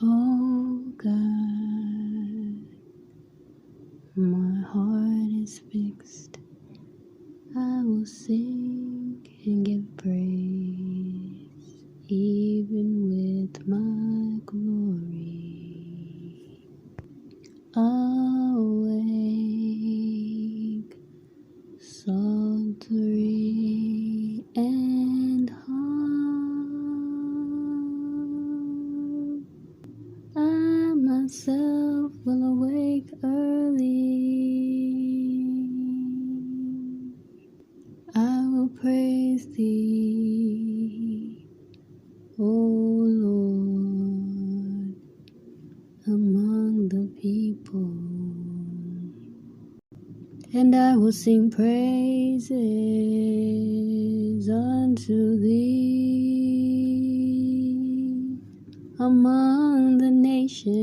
Oh God, my heart is fixed. I will sing and give praise, even with my glory. Awake, psaltery and harp. I myself will awake early. I will praise thee, O Lord, among the people. And I will sing praises unto thee among the nations.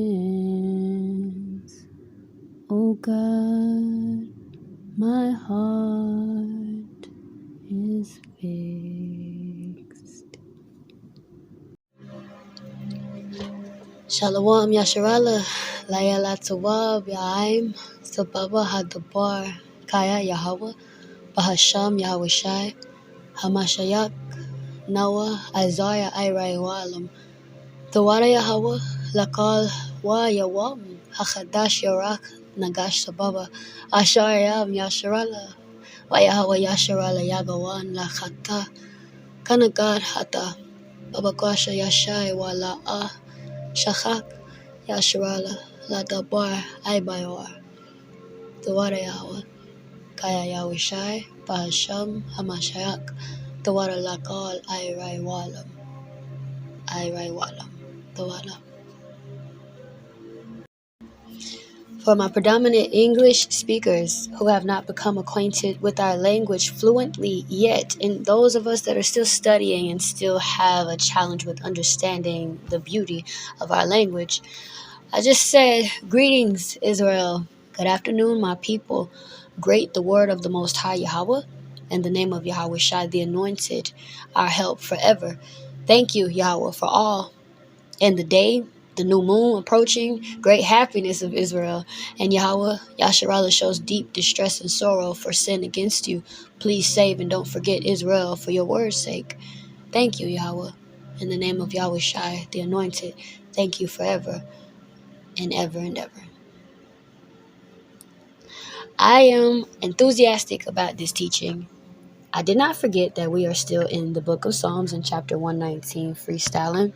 O God, my heart is fixed. Shalom Yasharala, Layala Tawab Yaim, Sababa Hadabar, kayaYasharaal, Bahasham Yahweh Hamashayak, Noah, Isaiah wayalaryam, Thawadah Yahweh, Lakal Wayawam, Hachadash Yarak, Nagash Sababa, Asharyam Yasharala, wayalaryam Yagawan, Lachata, Kanagad Hata, Babakwasha Yashai Wala'a, Shachak, Yasharaal, Ladabar, Ibayar, Thawadah Yahweh, kayaYasharaal, Bahasham, Hamashayak, Thawadah Lakal, wayalaryam, Thawadah. For my predominant English speakers who have not become acquainted with our language fluently yet, and those of us that are still studying and still have a challenge with understanding the beauty of our language, I just said, greetings, Israel. Good afternoon, my people. Great the word of the Most High Yahweh, and the name of Yahweh Shai, the Anointed, our help forever. Thank you, Yahweh, for all. And the day, the new moon approaching, great happiness of Israel. And Yahweh, Yasharaal shows deep distress and sorrow for sin against you. Please save and don't forget Israel for your word's sake. Thank you, Yahweh. In the name of Yahweh Shai, the Anointed, thank you forever and ever and ever. I am enthusiastic about this teaching. I did not forget that we are still in the book of Psalms in chapter 119, freestyling.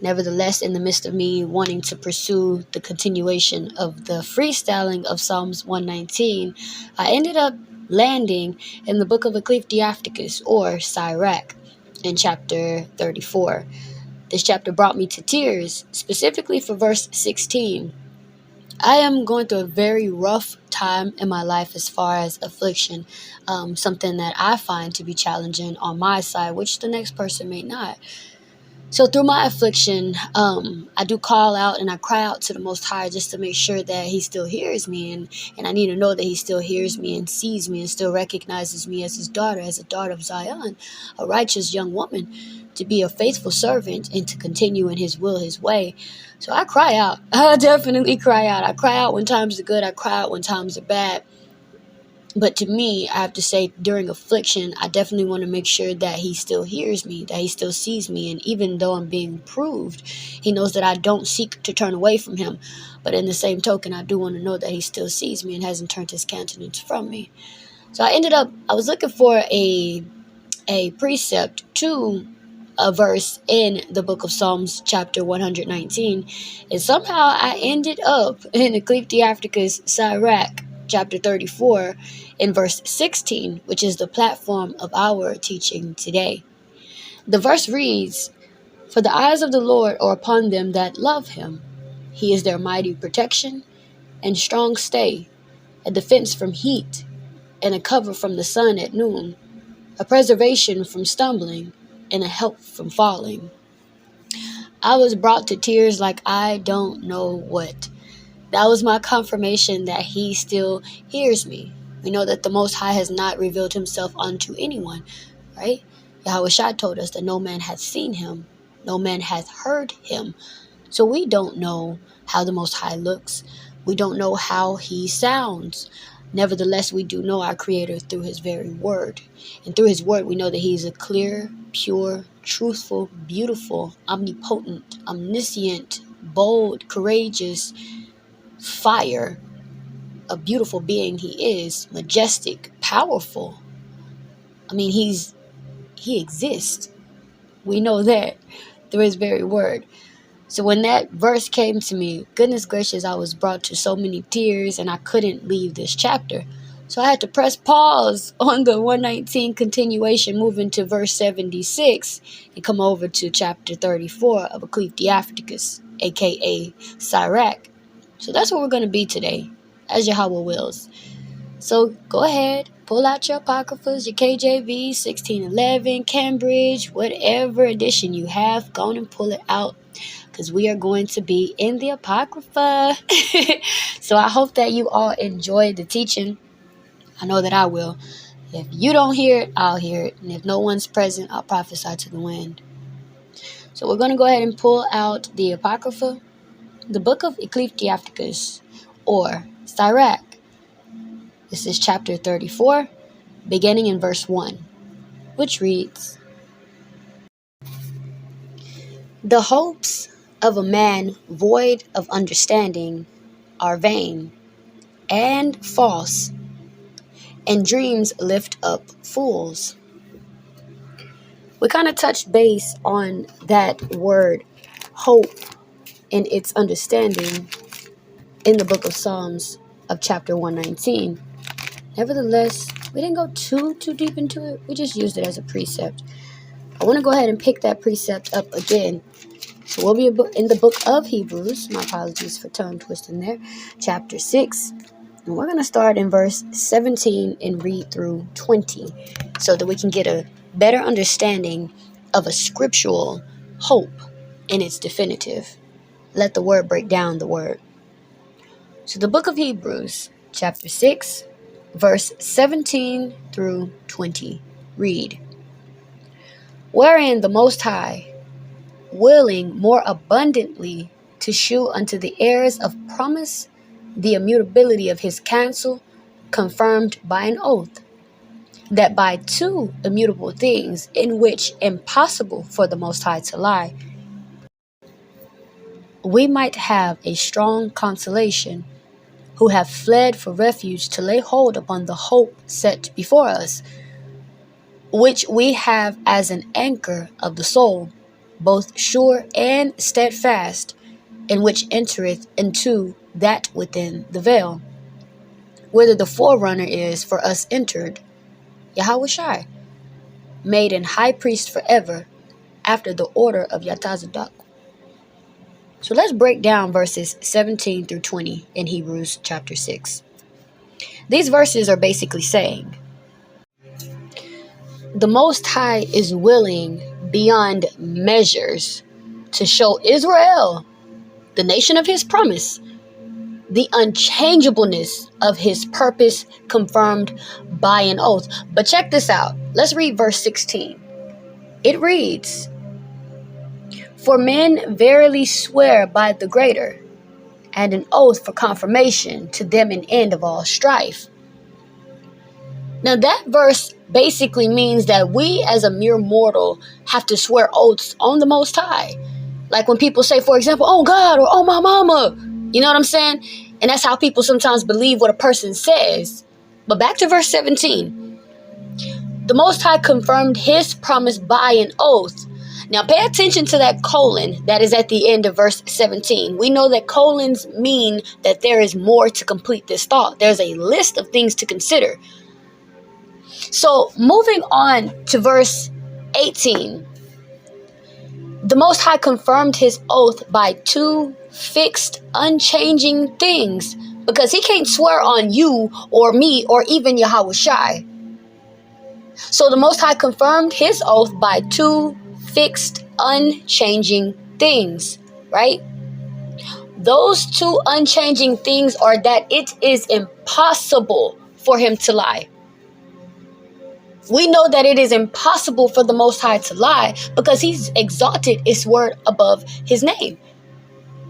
Nevertheless, in the midst of me wanting to pursue the continuation of the freestyling of Psalms 119, I ended up landing in the book of Ecclesiasticus, or Sirach, in chapter 34. This chapter brought me to tears, specifically for verse 16. I am going through a very rough time in my life as far as affliction, something that I find to be challenging on my side, which the next person may not. So through my affliction, I do call out and I cry out to the Most High just to make sure that He still hears me. And I need to know that He still hears me and sees me and still recognizes me as His daughter, as a daughter of Zion, a righteous young woman, to be a faithful servant and to continue in His will, His way. So I cry out. I definitely cry out. I cry out when times are good. I cry out when times are bad. But to me, I have to say, during affliction, I definitely want to make sure that He still hears me, that He still sees me. And even though I'm being proved, He knows that I don't seek to turn away from Him. But in the same token, I do want to know that He still sees me and hasn't turned His countenance from me. So I was looking for a precept to a verse in the book of Psalms, chapter 119. And somehow I ended up in Ecclesiasticus Sirach, chapter 34, in verse 16, which is the platform of our teaching today. The verse reads, "For the eyes of the Lord are upon them that love Him. He is their mighty protection and strong stay, a defense from heat and a cover from the sun at noon, a preservation from stumbling and a help from falling." I was brought to tears like I don't know what. That was my confirmation that He still hears me. We know that the Most High has not revealed Himself unto anyone, right? Yahweh Shai told us that no man hath seen Him, no man hath heard Him. So we don't know how the Most High looks. We don't know how he sounds. Nevertheless, we do know our Creator through his very word. And through his word, we know that he is a clear, pure, truthful, beautiful, omnipotent, omniscient, bold, courageous, fire, a beautiful being he is, majestic, powerful. I mean, he exists. We know that through his very word. So when that verse came to me, goodness gracious, I was brought to so many tears and I couldn't leave this chapter. So I had to press pause on the 119 continuation, moving to verse 76 and come over to chapter 34 of Ecclesiasticus, aka Sirach. So that's what we're going to be today, as Yahweh wills. So go ahead, pull out your Apocryphas, your KJV, 1611, Cambridge, whatever edition you have, go on and pull it out, because we are going to be in the Apocrypha. So I hope that you all enjoyed the teaching. I know that I will. If you don't hear it, I'll hear it. And if no one's present, I'll prophesy to the wind. So we're going to go ahead and pull out the Apocrypha, the book of Ecclesiasticus, or Sirach. This is chapter 34, beginning in verse 1, which reads, "The hopes of a man void of understanding are vain and false, and dreams lift up fools." We kind of touched base on that word hope and its understanding in the book of Psalms of chapter 119. Nevertheless, we didn't go too deep into it. We just used it as a precept. I want to go ahead and pick that precept up again. So we'll be in the book of Hebrews. My apologies for tongue twisting there. Chapter 6. And we're going to start in verse 17 and read through 20, so that we can get a better understanding of a scriptural hope in its definitive. Let the word break down the word. So the book of Hebrews, chapter 6, verse 17 through 20. Read. "Wherein the Most High, willing more abundantly to shew unto the heirs of promise the immutability of his counsel, confirmed by an oath, that by two immutable things, in which impossible for the Most High to lie, we might have a strong consolation, who have fled for refuge to lay hold upon the hope set before us, which we have as an anchor of the soul, both sure and steadfast, and which entereth into that within the veil, whither the forerunner is for us entered, Yahawashi, made an high priest forever, after the order of Yatazadok." So let's break down verses 17 through 20 in Hebrews chapter 6. These verses are basically saying, the Most High is willing beyond measures to show Israel, the nation of his promise, the unchangeableness of his purpose confirmed by an oath. But check this out. Let's read verse 16. It reads, "For men verily swear by the greater, and an oath for confirmation, to them an end of all strife." Now that verse basically means that we as a mere mortal have to swear oaths on the Most High. Like when people say, for example, "Oh God," or "Oh my mama." You know what I'm saying? And that's how people sometimes believe what a person says. But back to verse 17. The Most High confirmed his promise by an oath. Now pay attention to that colon that is at the end of verse 17. We know that colons mean that there is more to complete this thought. There's a list of things to consider. So moving on to verse 18. The Most High confirmed his oath by two fixed, unchanging things, because he can't swear on you or me or even Yahawashi. So the Most High confirmed his oath by two fixed, unchanging things, right? Those two unchanging things are that it is impossible for him to lie. We know that it is impossible for the Most High to lie because he's exalted his word above his name.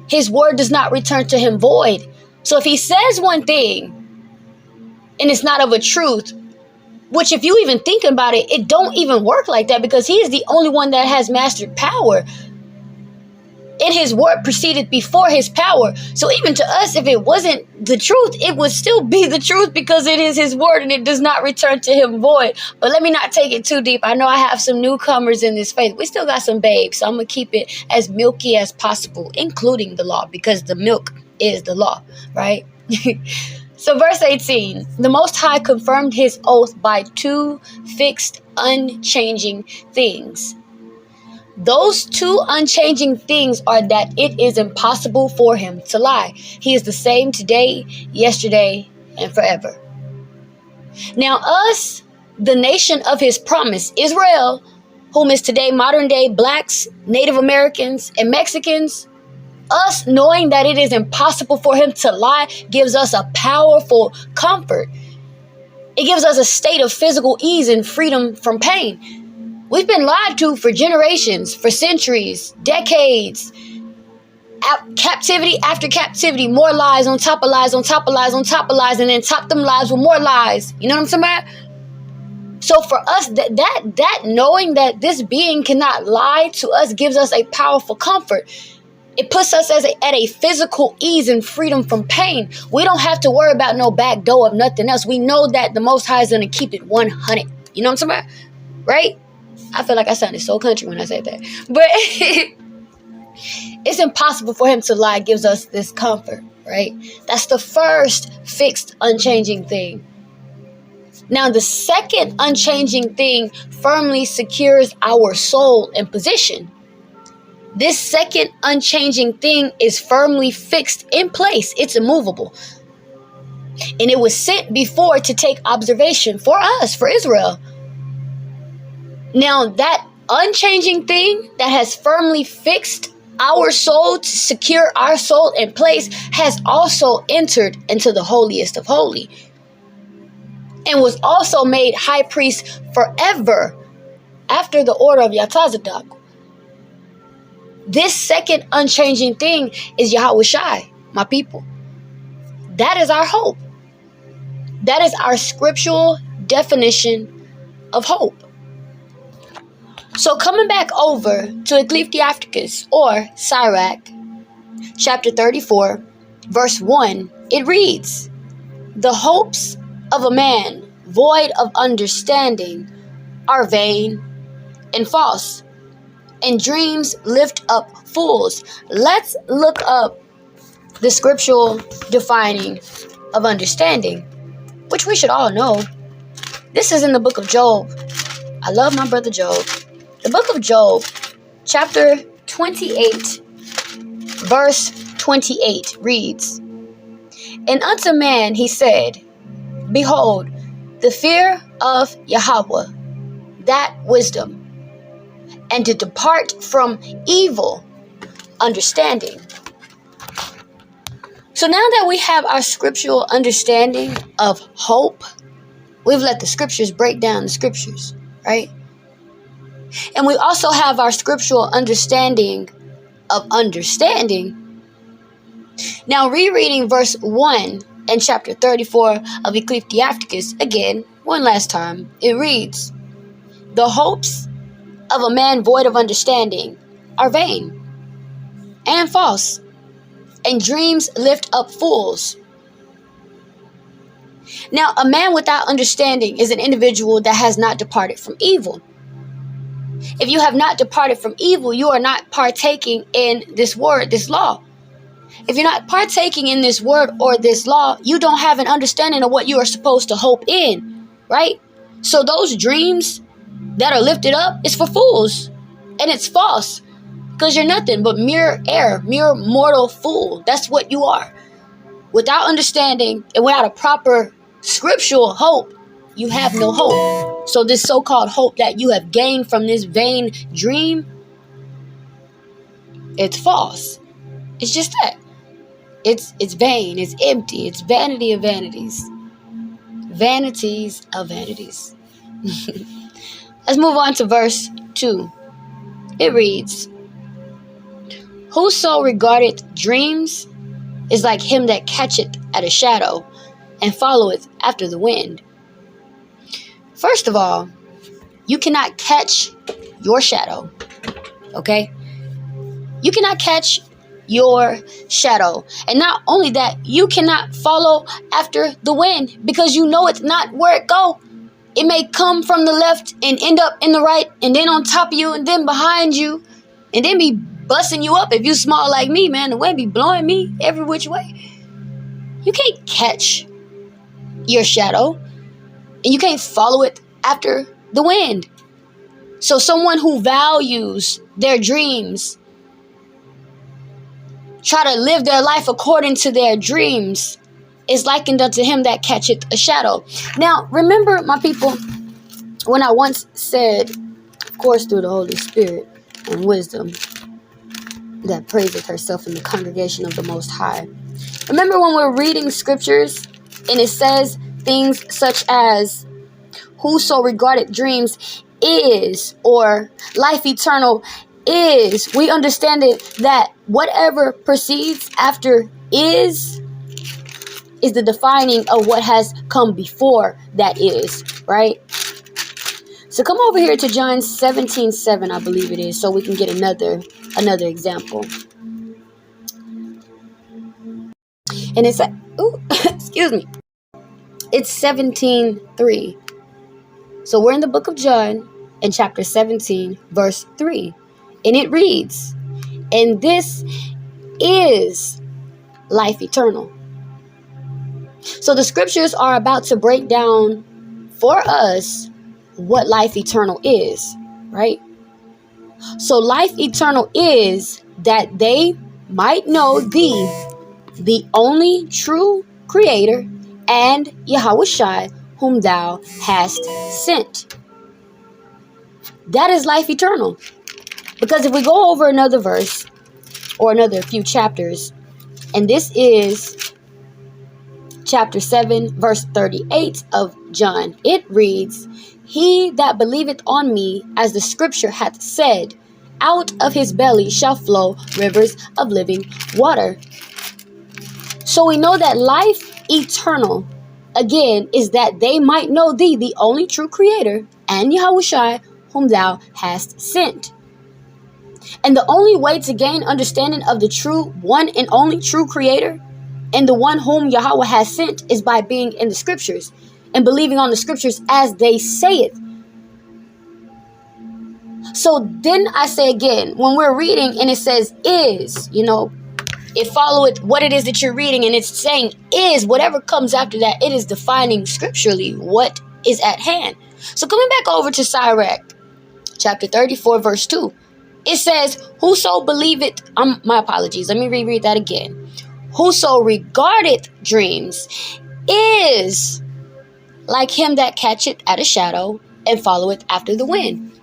His word does not return to him void. So if he says one thing and it's not of a truth, which if you even think about it, it don't even work like that, because he is the only one that has mastered power. And his word proceeded before his power. So even to us, if it wasn't the truth, it would still be the truth, because it is his word and it does not return to him void. But let me not take it too deep. I know I have some newcomers in this faith. We still got some babes. So I'm going to keep it as milky as possible, including the law, because the milk is the law, right? So verse 18, the Most High confirmed his oath by two fixed, unchanging things. Those two unchanging things are that it is impossible for him to lie. He is the same today, yesterday, and forever. Now us, the nation of his promise, Israel, whom is today modern day blacks, Native Americans, and Mexicans, us knowing that it is impossible for him to lie gives us a powerful comfort. It gives us a state of physical ease and freedom from pain. We've been lied to for generations, for centuries, decades. Captivity after captivity, more lies on top of lies, on top of lies, on top of lies, and then top them lies with more lies. You know what I'm talking about? So for us, that knowing that this being cannot lie to us gives us a powerful comfort. It puts us at a physical ease and freedom from pain. We don't have to worry about no back door of nothing else. We know that the Most High is going to keep it 100. You know what I'm talking about? Right? I feel like I sounded so country when I said that. But it's impossible for him to lie gives us this comfort, right? That's the first fixed, unchanging thing. Now, the second unchanging thing firmly secures our soul and position. This second unchanging thing is firmly fixed in place. It's immovable. And it was sent before to take observation for us, for Israel. Now, that unchanging thing that has firmly fixed our soul to secure our soul in place has also entered into the holiest of holy and was also made high priest forever after the order of Yatazadaq. This second unchanging thing is Yahawashi, my people. That is our hope. That is our scriptural definition of hope. So coming back over to Ecclesiasticus or Sirach, chapter 34, verse 1, it reads, "The hopes of a man void of understanding are vain and false, and dreams lift up fools." Let's look up the scriptural defining of understanding, which we should all know. This is in the book of Job. I love my brother Job. The book of Job, chapter 28, verse 28 reads, "And unto man he said, Behold, the fear of Yahweh, that wisdom, and to depart from evil, understanding." So now that we have our scriptural understanding of hope, we've let the scriptures break down the scriptures, right? And we also have our scriptural understanding of understanding. Now, rereading verse 1 in chapter 34 of Ecclesiasticus, again, one last time, it reads, "The hopes of a man void of understanding are vain and false, and dreams lift up fools." Now, a man without understanding is an individual that has not departed from evil. If you have not departed from evil, you are not partaking in this word, this law. If you're not partaking in this word or this law, you don't have an understanding of what you are supposed to hope in, right? So those dreams that are lifted up is for fools, and it's false, because you're nothing but mere air, mere mortal fool. That's what you are. Without understanding and without a proper scriptural hope, you have no hope. So this so-called hope that you have gained from this vain dream, it's false. It's just that. It's vain. It's empty. It's vanity of vanities. Vanities of vanities. Let's move on to verse 2. It reads, Whoso regardeth dreams is like him that catcheth at a shadow and followeth after the wind. First of all, you cannot catch your shadow, okay? You cannot catch your shadow. And not only that, you cannot follow after the wind because you know it's not where it go. It may come from the left and end up in the right and then on top of you and then behind you and then be busting you up. If you small like me, man, the wind be blowing me every which way. You can't catch your shadow and you can't follow it after the wind. So someone who values their dreams, try to live their life according to their dreams, is likened unto him that catcheth a shadow. Now, remember, my people, when I once said, of course, through the Holy Spirit and wisdom that praiseth herself in the congregation of the Most High. Remember when we're reading scriptures and it says things such as, whoso regardeth dreams is, or life eternal is. We understand it that whatever precedes after is the defining of what has come before that is, right? So come over here to John 17:7, I believe it is, so we can get another example. And it's excuse me. It's 17:3. So we're in the book of John in chapter 17, verse 3. And it reads, and this is life eternal. So the scriptures are about to break down for us what life eternal is, right? So life eternal is that they might know thee, the only true creator, and Yahawashi, whom thou hast sent. That is life eternal. Because if we go over another verse or another few chapters, and this is chapter 7, verse 38 of John, it reads, he that believeth on me, as the scripture hath said, out of his belly shall flow rivers of living water. So we know that life eternal, again, is that they might know thee, the only true creator, and Yahawashi, whom thou hast sent. And the only way to gain understanding of the true one and only true creator and the one whom Yahweh has sent is by being in the scriptures and believing on the scriptures as they say it. So then I say again, when we're reading and it says is, it followeth what it is that you're reading, and it's saying is, whatever comes after that, it is defining scripturally what is at hand. So coming back over to Sirach, chapter 34, verse 2, it says, whoso believeth, my apologies, let me reread that again. Whoso regardeth dreams is like him that catcheth at a shadow and followeth after the wind.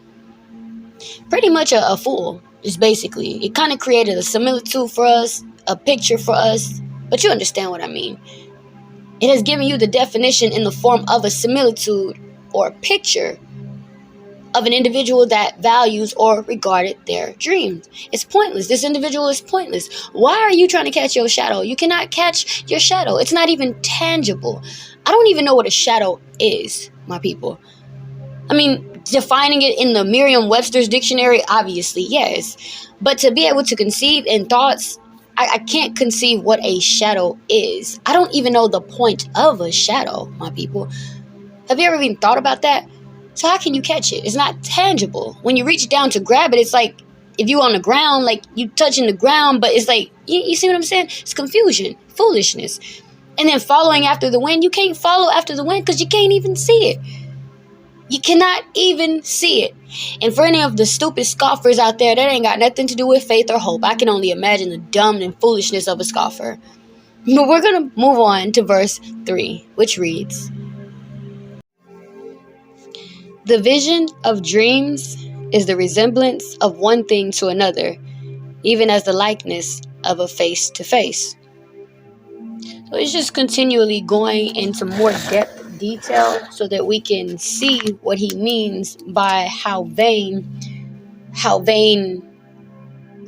Pretty much a fool is basically, it kind of created a similitude for us, a picture for us, but you understand what I mean. It has given you the definition in the form of a similitude or a picture of an individual that values or regarded their dreams. It's pointless. This individual is pointless. Why are you trying to catch your shadow? You cannot catch your shadow. It's not even tangible. I don't even know what a shadow is, my people. I mean, defining it in the Merriam-Webster's dictionary, obviously, yes. But to be able to conceive in thoughts, I can't conceive what a shadow is. I don't even know the point of a shadow, my people. Have you ever even thought about that? So how can you catch it? It's not tangible. When you reach down to grab it, it's like if you on the ground, like you touching the ground, but it's like, you see what I'm saying? It's confusion, foolishness. And then following after the wind, you can't follow after the wind because you can't even see it. You cannot even see it. And for any of the stupid scoffers out there, that ain't got nothing to do with faith or hope. I can only imagine the dumb and foolishness of a scoffer. But we're going to move on to verse 3, which reads, the vision of dreams is the resemblance of one thing to another, even as the likeness of a face to face. So it's just continually going into more depth detail so that we can see what he means by how vain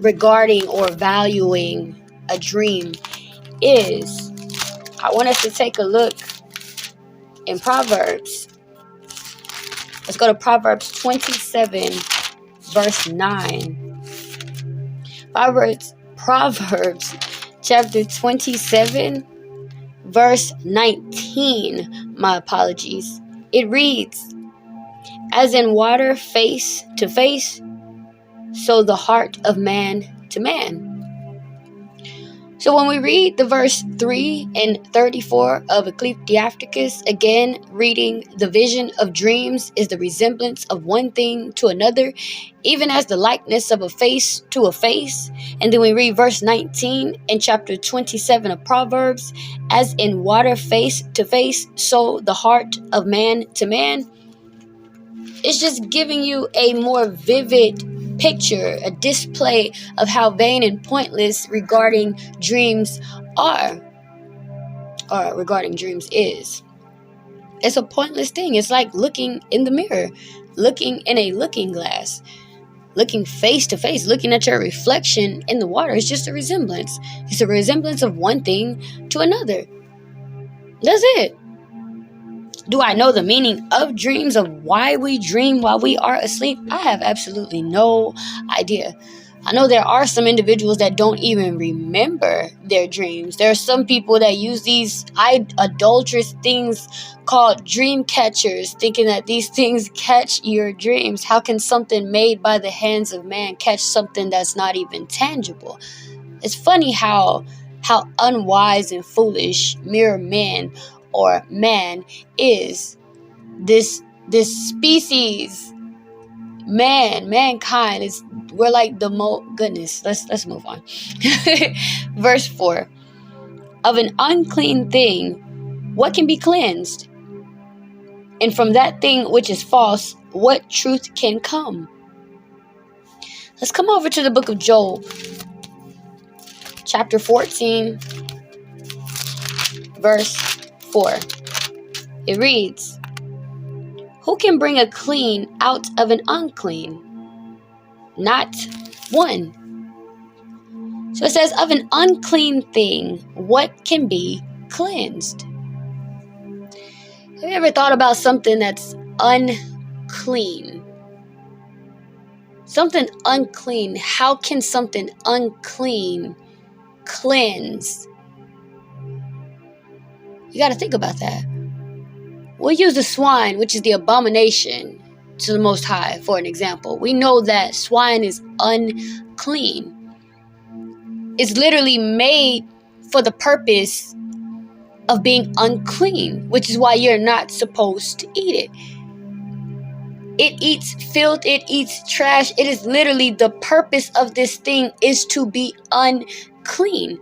regarding or valuing a dream is, I want us to take a look in Proverbs. Let's go to Proverbs 27, verse 9. Proverbs chapter 27, verse 19. My apologies. It reads, "As in water face to face, so the heart of man to man." So when we read the verse 3 and 34 of Ecclesiasticus, again, reading, "The vision of dreams is the resemblance of one thing to another, even as the likeness of a face to a face." And then we read verse 19 in chapter 27 of Proverbs, "As in water face to face, so the heart of man to man." It's just giving you a more vivid picture, a display of how vain and pointless regarding dreams are, or regarding dreams is. It's a pointless thing. It's like looking in the mirror, looking in a looking glass, looking face to face, looking at your reflection in the water. It's just a resemblance. It's a resemblance of one thing to another. That's it. Do I know the meaning of dreams, of why we dream while we are asleep? I have absolutely no idea. I know there are some individuals that don't even remember their dreams. There are some people that use these adulterous things called dream catchers, thinking that these things catch your dreams. How can something made by the hands of man catch something that's not even tangible? It's funny how unwise and foolish mere men or man is. This species, mankind is, we're like the goodness. Let's move on. Verse 4. "Of an unclean thing, what can be cleansed? And from that thing which is false, what truth can come?" Let's come over to the book of Job, chapter 14, verse 4. It reads, "Who can bring a clean out of an unclean? Not one." So it says, of an unclean thing, what can be cleansed? Have you ever thought about something that's unclean? Something unclean. How can something unclean cleanse? You got to think about that. We'll use the swine, which is the abomination to the Most High, for an example. We know that swine is unclean. It's literally made for the purpose of being unclean, which is why you're not supposed to eat it. It eats filth, it eats trash. It is literally, the purpose of this thing is to be unclean.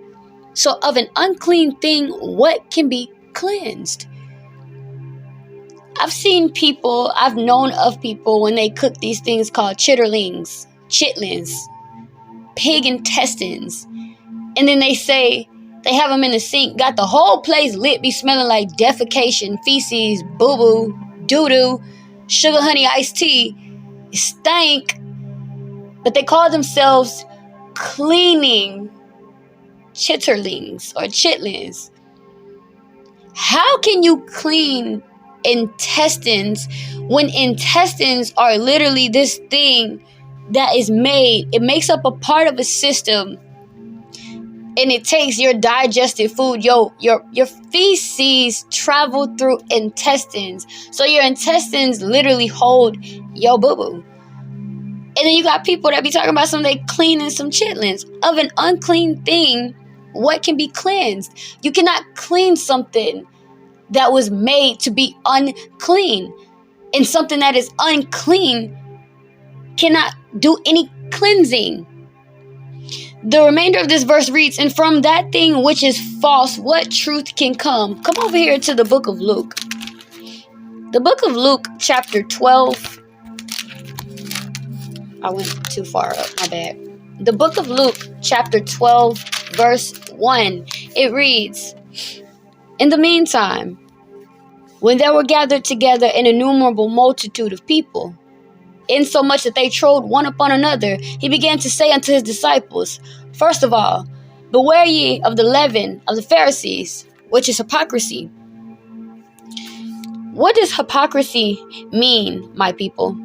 So of an unclean thing, what can be cleansed? I've known of people when they cook these things called chitlins, pig intestines. And then they say they have them in the sink, got the whole place lit, be smelling like defecation, feces, boo-boo, doo-doo, sugar honey iced tea. It stank. But they call themselves cleaning chitterlings or chitlins. How can you clean intestines when intestines are literally this thing that is made? It makes up a part of a system, and it takes your digested food. Your feces travel through intestines. So your intestines literally hold your boo-boo. And then you got people that be talking about they cleaning some chitlins. Of an unclean thing, what can be cleansed? You cannot clean something that was made to be unclean. And something that is unclean cannot do any cleansing. The remainder of this verse reads, "And from that thing which is false, what truth can come?" Come over here to the book of Luke. The book of Luke, chapter 12. I went too far up, my bad. The book of Luke, chapter 12, verse 1. It reads, "In the meantime, when there were gathered together an innumerable multitude of people, insomuch that they trode one upon another, he began to say unto his disciples, First of all, beware ye of the leaven of the Pharisees, which is hypocrisy. What does hypocrisy mean, my people?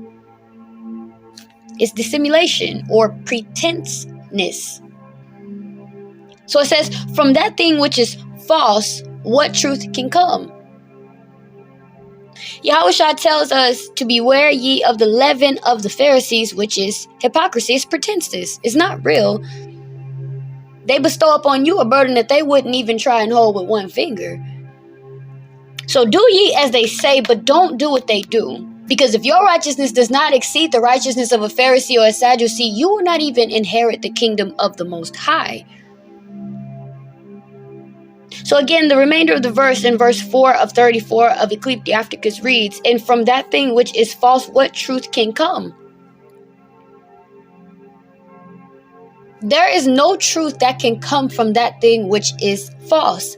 It's dissimulation or pretenseness. So it says, from that thing which is false, what truth can come? Yahushua tells us to beware ye of the leaven of the Pharisees, which is hypocrisy. It's pretenses. It's not real. They bestow upon you a burden that they wouldn't even try and hold with one finger. So do ye as they say, but don't do what they do. Because if your righteousness does not exceed the righteousness of a Pharisee or a Sadducee, you will not even inherit the kingdom of the Most High. So again, the remainder of the verse in verse 4 of 34 of Ecclesiasticus reads, And from that thing which is false, what truth can come? There is no truth that can come from that thing which is false.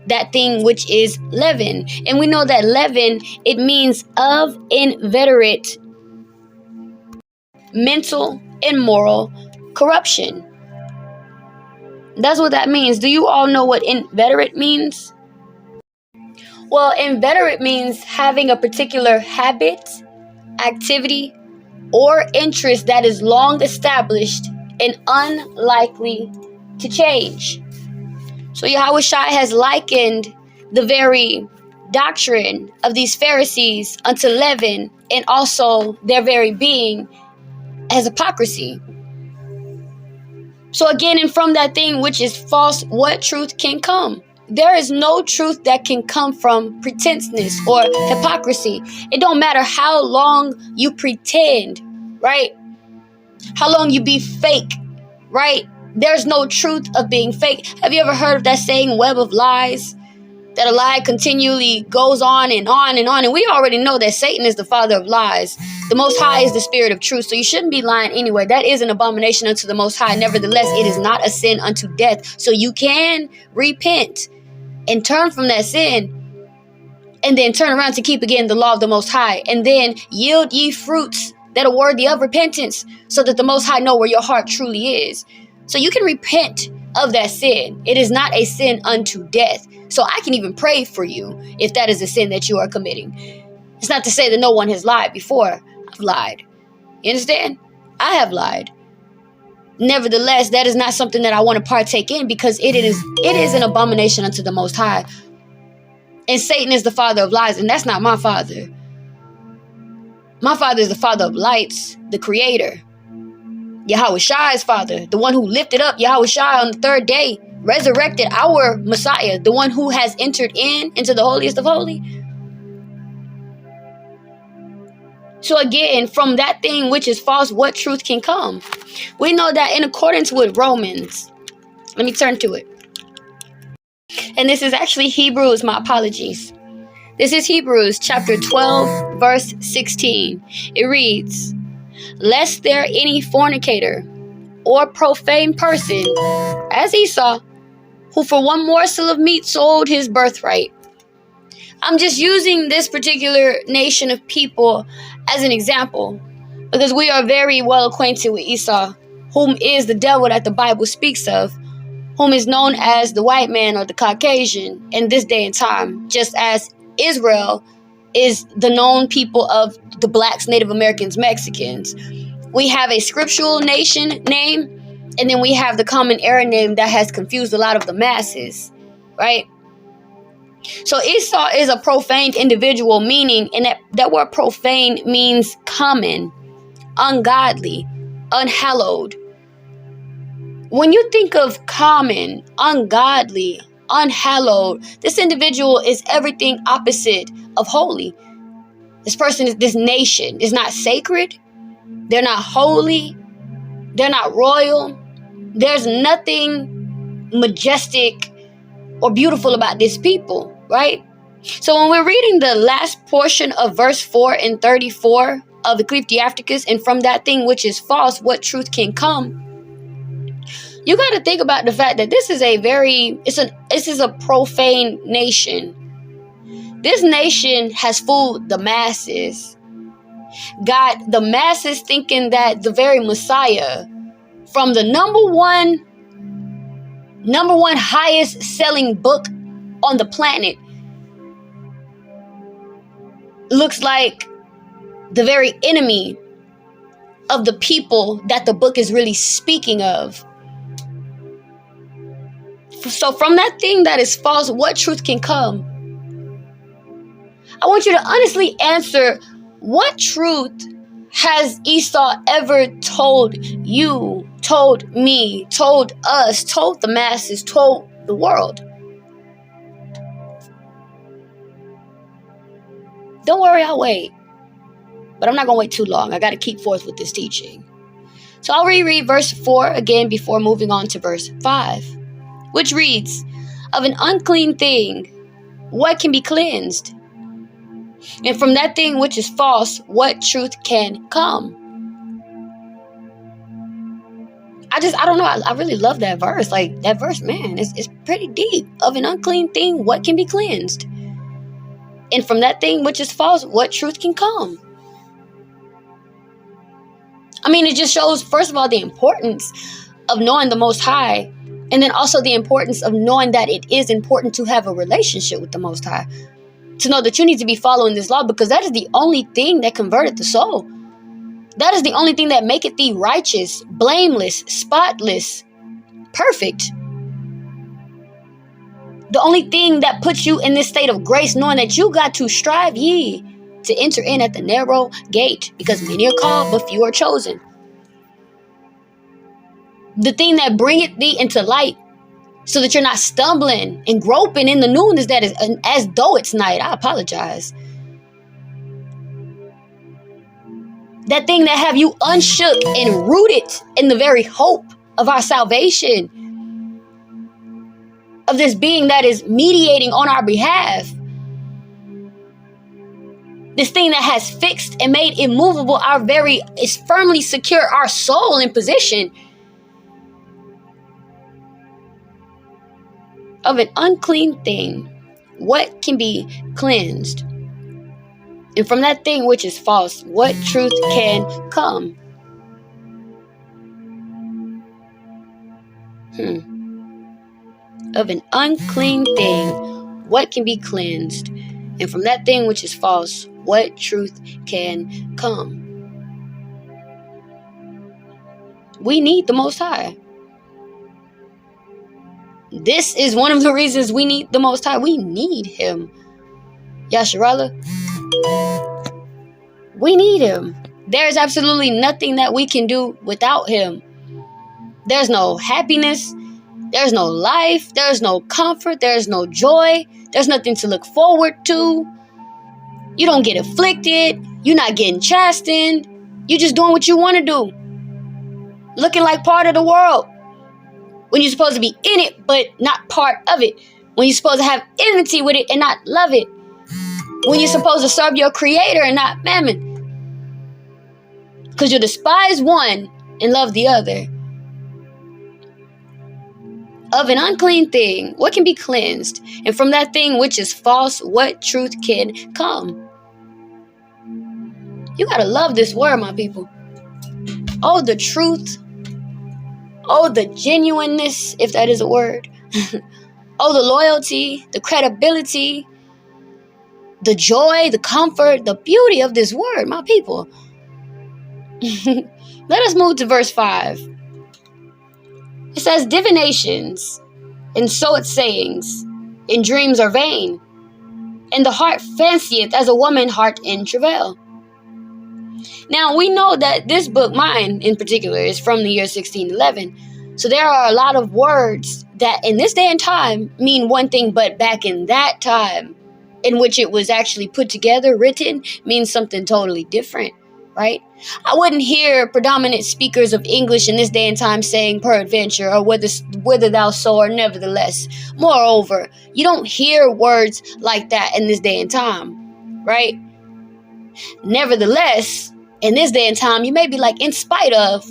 That thing which is leaven. And we know that leaven, it means of inveterate mental and moral corruption. That's what that means. Do you all know what inveterate means? Well, inveterate means having a particular habit, activity, or interest that is long established and unlikely to change. So Yahushua has likened the very doctrine of these Pharisees unto leaven, and also their very being as hypocrisy. So again, and from that thing which is false, what truth can come? There is no truth that can come from pretenseness or hypocrisy. It don't matter how long you pretend, right? How long you be fake, right? There's no truth of being fake. Have you ever heard of that saying, web of lies? That a lie continually goes on and on and on. And we already know that Satan is the father of lies. The Most High is the spirit of truth. So you shouldn't be lying anyway. That is an abomination unto the Most High. Nevertheless, it is not a sin unto death. So you can repent and turn from that sin, and then turn around to keep again the law of the Most High. And then yield ye fruits that are worthy of repentance, so that the Most High know where your heart truly is. So you can repent of that sin. It is not a sin unto death. So I can even pray for you if that is a sin that you are committing. It's not to say that no one has lied before. I've lied. You understand? I have lied. Nevertheless, that is not something that I want to partake in, because it is an abomination unto the Most High. And Satan is the father of lies, and that's not my father. My father is the father of lights, the creator. Yahushua's father, the one who lifted up Yahushua on the third day, resurrected our Messiah, the one who has entered into the holiest of holy. So again, from that thing which is false, what truth can come? We know that in accordance with Romans, let me turn to it. And this is actually Hebrews, my apologies. This is Hebrews chapter 12, verse 16. It reads, Lest there any fornicator or profane person, as Esau, who for one morsel of meat sold his birthright. I'm just using this particular nation of people as an example, because we are very well acquainted with Esau, whom is the devil that the Bible speaks of, whom is known as the white man or the Caucasian in this day and time, just as Israel is the known people of the blacks, Native Americans, Mexicans. We have a scriptural nation name, and then we have the common era name that has confused a lot of the masses, right? So Esau is a profaned individual, meaning, and that word profane means common, ungodly, unhallowed. When you think of common, ungodly, unhallowed, this individual is everything opposite of holy. This nation is not sacred. They're not holy. They're not royal. There's nothing majestic or beautiful about this people, right? So when we're reading the last portion of verse 4 and 34 of Ecclesiasticus, and from that thing which is false, what truth can come? You got to think about the fact that this is a profane nation. This nation has fooled the masses. got the masses thinking that the very Messiah from the number one highest selling book on the planet looks like the very enemy of the people that the book is really speaking of. So from that thing that is false, what truth can come? I want you to honestly answer, what truth has Esau ever told you, told me, told us, told the masses, told the world? Don't worry, I'll wait. But I'm not going to wait too long. I got to keep forth with this teaching. So I'll reread verse 4 again before moving on to verse 5, which reads, of an unclean thing, what can be cleansed? And from that thing which is false, what truth can come? I don't know. I really love that verse. Like, that verse, man, it's pretty deep. Of an unclean thing, what can be cleansed? And from that thing which is false, what truth can come? I mean, it just shows, first of all, the importance of knowing the Most High. And then also the importance of knowing that it is important to have a relationship with the Most High. To know that you need to be following this law, because that is the only thing that converted the soul. That is the only thing that maketh thee righteous, blameless, spotless, perfect. The only thing that puts you in this state of grace, knowing that you got to strive ye to enter in at the narrow gate, because many are called, but few are chosen. The thing that bringeth thee into light, so that you're not stumbling and groping in the newness that is as though it's night. I apologize. That thing that have you unshook and rooted in the very hope of our salvation, of this being that is mediating on our behalf. This thing that has fixed and made immovable is firmly secure our soul in position. Of an unclean thing, what can be cleansed? And from that thing which is false, what truth can come? Of an unclean thing, what can be cleansed? And from that thing which is false, what truth can come? We need the Most High. This is one of the reasons we need the Most High. We need Him. Yasharaal. We need Him. There is absolutely nothing that we can do without Him. There's no happiness. There's no life. There's no comfort. There's no joy. There's nothing to look forward to. You don't get afflicted. You're not getting chastened. You're just doing what you want to do. Looking like part of the world. When you're supposed to be in it, but not part of it. When you're supposed to have enmity with it and not love it. When you're supposed to serve your Creator and not mammon. Because you despise one and love the other. Of an unclean thing, what can be cleansed? And from that thing which is false, what truth can come? You gotta love this word, my people. Oh, the truth. Oh, the genuineness, if that is a word. Oh, the loyalty, the credibility, the joy, the comfort, the beauty of this word, my people. Let us move to verse 5. It says, divinations, and so its sayings, and dreams are vain, and the heart fancieth as a woman heart in travail. Now, we know that this book, mine in particular, is from the year 1611. So there are a lot of words that in this day and time mean one thing, but back in that time in which it was actually put together, written, means something totally different, right? I wouldn't hear predominant speakers of English in this day and time saying peradventure or whether thou so or nevertheless. Moreover, you don't hear words like that in this day and time, right? Nevertheless, in this day and time, you may be like, in spite of,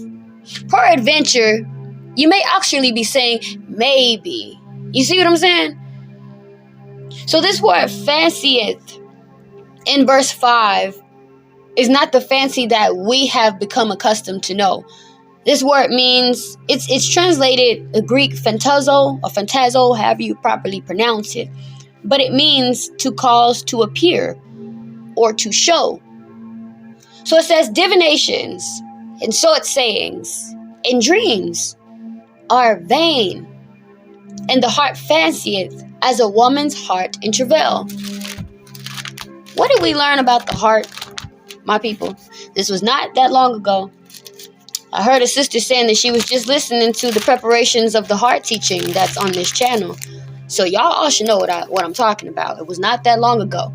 peradventure, you may actually be saying, maybe. You see what I'm saying? So this word fancieth in verse 5 is not the fancy that we have become accustomed to know. This word means, it's translated the Greek phantazo or phantazo, however you properly pronounce it. But it means to cause to appear or to show. So it says divinations and so it sayings and dreams are vain, and the heart fancieth as a woman's heart in travail. What did we learn about the heart, my people? This was not that long ago. I heard a sister saying that she was just listening to the preparations of the heart teaching that's on this channel. So y'all all should know what I'm talking about. It was not that long ago.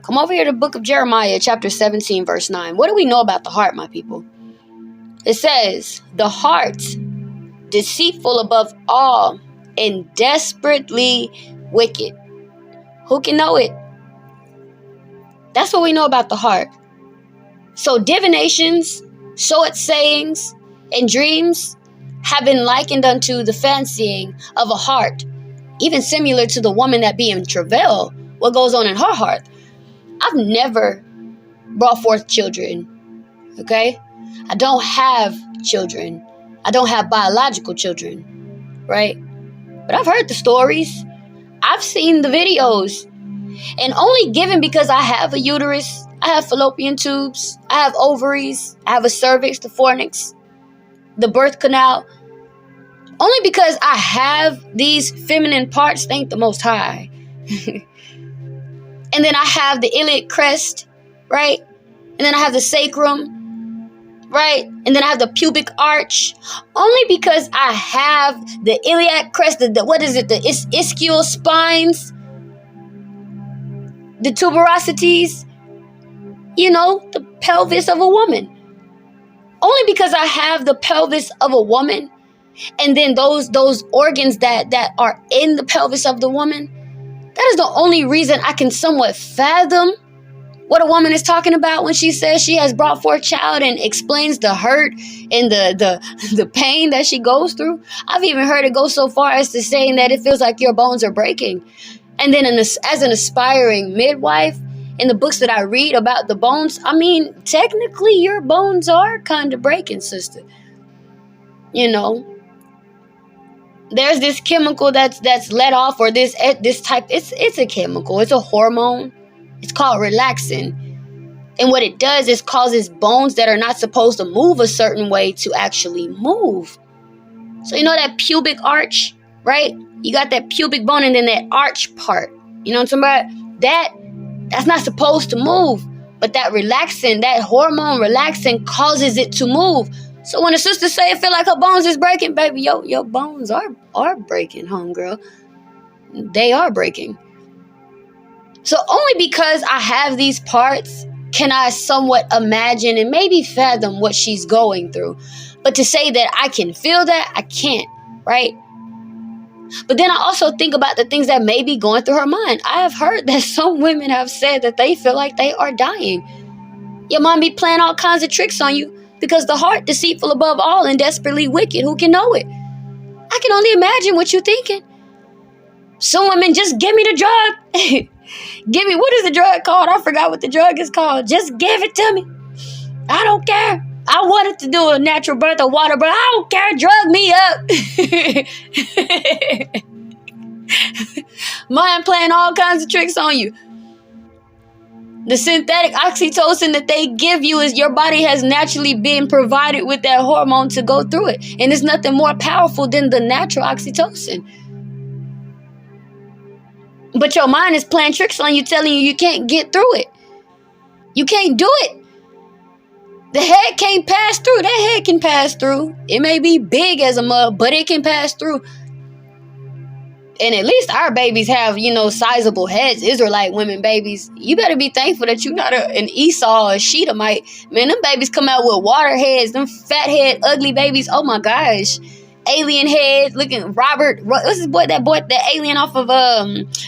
Come over here to the book of Jeremiah, chapter 17, verse 9. What do we know about the heart, my people? It says, the heart, deceitful above all and desperately wicked. Who can know it? That's what we know about the heart. So divinations, so its sayings, and dreams have been likened unto the fancying of a heart, even similar to the woman that be in travail, what goes on in her heart. I've never brought forth children, okay? I don't have children. I don't have biological children, right? But I've heard the stories. I've seen the videos. And only given because I have a uterus, I have fallopian tubes, I have ovaries, I have a cervix, the fornix, the birth canal. Only because I have these feminine parts, thank the Most High. And then I have the iliac crest, right? And then I have the sacrum, right? And then I have the pubic arch. Only because I have the iliac crest, the ischial spines, the tuberosities, the pelvis of a woman. Only because I have the pelvis of a woman, and then those organs that are in the pelvis of the woman, that is the only reason I can somewhat fathom what a woman is talking about when she says she has brought forth child and explains the hurt and the pain that she goes through. I've even heard it go so far as to saying that it feels like your bones are breaking. And then as an aspiring midwife, in the books that I read about the bones, I mean, technically your bones are kind of breaking, sister. There's this chemical that's let off, or this type. It's a chemical. It's a hormone. It's called relaxin. And what it does is causes bones that are not supposed to move a certain way to actually move. So that pubic arch, right? You got that pubic bone and then that arch part. You know what I'm talking about? That's not supposed to move. But that relaxin, that hormone relaxin causes it to move. So when a sister say it feel like her bones is breaking, baby, your bones are breaking, homegirl. They are breaking. So only because I have these parts can I somewhat imagine and maybe fathom what she's going through. But to say that I can feel that, I can't, right? But then I also think about the things that may be going through her mind. I have heard that some women have said that they feel like they are dying. Your mom be playing all kinds of tricks on you because the heart, deceitful above all and desperately wicked, who can know it? I can only imagine what you're thinking. Some women, just give me the drug. Give me, what is the drug called? I forgot what the drug is called. Just give it to me. I don't care. I wanted to do a natural birth or water birth. I don't care. Drug me up. Mind playing all kinds of tricks on you. The synthetic oxytocin that they give you is your body has naturally been provided with that hormone to go through it. And it's nothing more powerful than the natural oxytocin. But your mind is playing tricks on you, telling you can't get through it. You can't do it. The head can't pass through. That head can pass through. It may be big as a mug, but it can pass through. And at least our babies have, sizable heads. Israelite women babies. You better be thankful that you're not an Esau or a Shedamite. Man, them babies come out with water heads. Them fat head, ugly babies. Oh my gosh. Alien head, looking Robert. What's his boy? That alien off of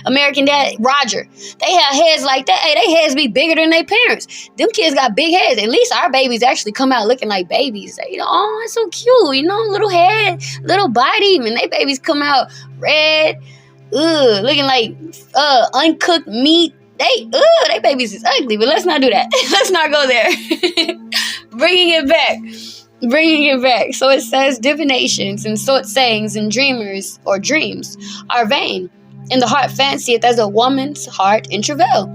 American Dad, Roger. They have heads like that. Hey, they heads be bigger than their parents. Them kids got big heads. At least our babies actually come out looking like babies. Oh, it's so cute. Little head, little body. Man, they babies come out red, looking like uncooked meat. They babies is ugly, but let's not do that. Let's not go there. Bringing it back. So it says divinations and sort sayings and dreamers or dreams are vain, and the heart fancieth as a woman's heart in travail.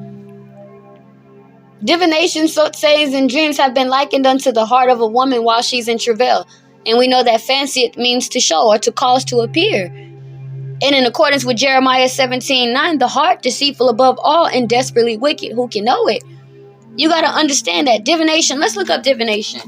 Divination, sort sayings, and dreams have been likened unto the heart of a woman while she's in travail. And we know that fancieth means to show or to cause to appear. And in accordance with Jeremiah 17:9, the heart deceitful above all and desperately wicked. Who can know it? You got to understand that divination. Let's look up divination.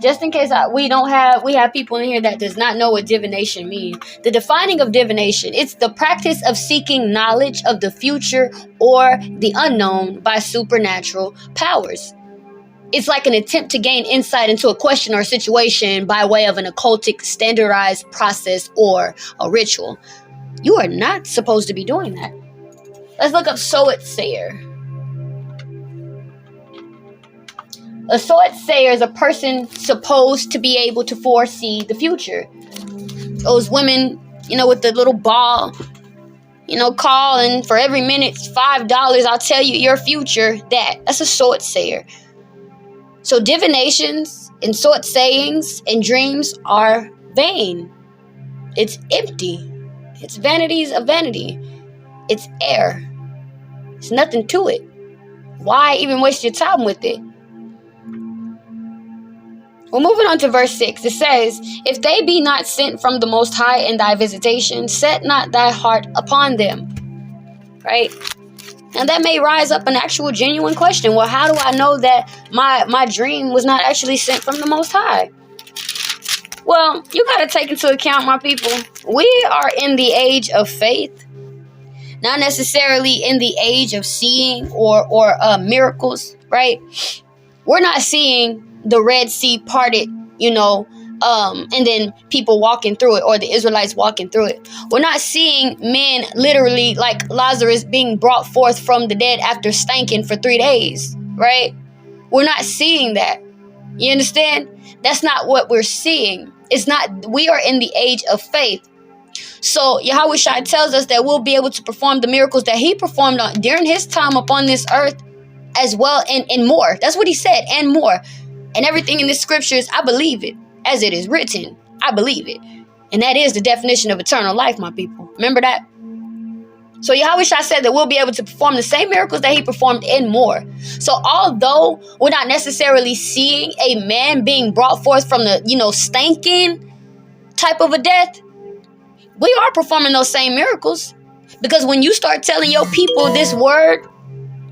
Just in case we have people in here that does not know what divination means. The defining of divination, it's the practice of seeking knowledge of the future or the unknown by supernatural powers. It's like an attempt to gain insight into a question or a situation by way of an occultic standardized process or a ritual. You are not supposed to be doing that. Let's look up Sayer. A sayer is a person supposed to be able to foresee the future. Those women, with the little ball, calling for every minute, $5, I'll tell you your future. That's a sayer. So divinations and sort sayings and dreams are vain. It's empty. It's vanities of vanity. It's air. There's nothing to it. Why even waste your time with it? Well, moving on to verse 6, it says, if they be not sent from the Most High in thy visitation, set not thy heart upon them. Right? Now that may rise up an actual genuine question. Well, how do I know that my dream was not actually sent from the Most High? Well, you got to take into account, my people, we are in the age of faith, not necessarily in the age of seeing or miracles, right? We're not seeing the Red Sea parted, and then people walking through it, or the Israelites walking through it. We're not seeing men literally like Lazarus being brought forth from the dead after stinking for 3 days, right? We're not seeing that. You understand? That's not what we're seeing. We are in the age of faith. So Yahweh Shai tells us that we'll be able to perform the miracles that he performed during his time upon this earth as well, and more. That's what he said, and more. And everything in the scriptures, I believe it. As it is written, I believe it. And that is the definition of eternal life, my people. Remember that? So Yahweh Shai said that we'll be able to perform the same miracles that he performed and more. So although we're not necessarily seeing a man being brought forth from the, stinking type of a death, we are performing those same miracles. Because when you start telling your people this word,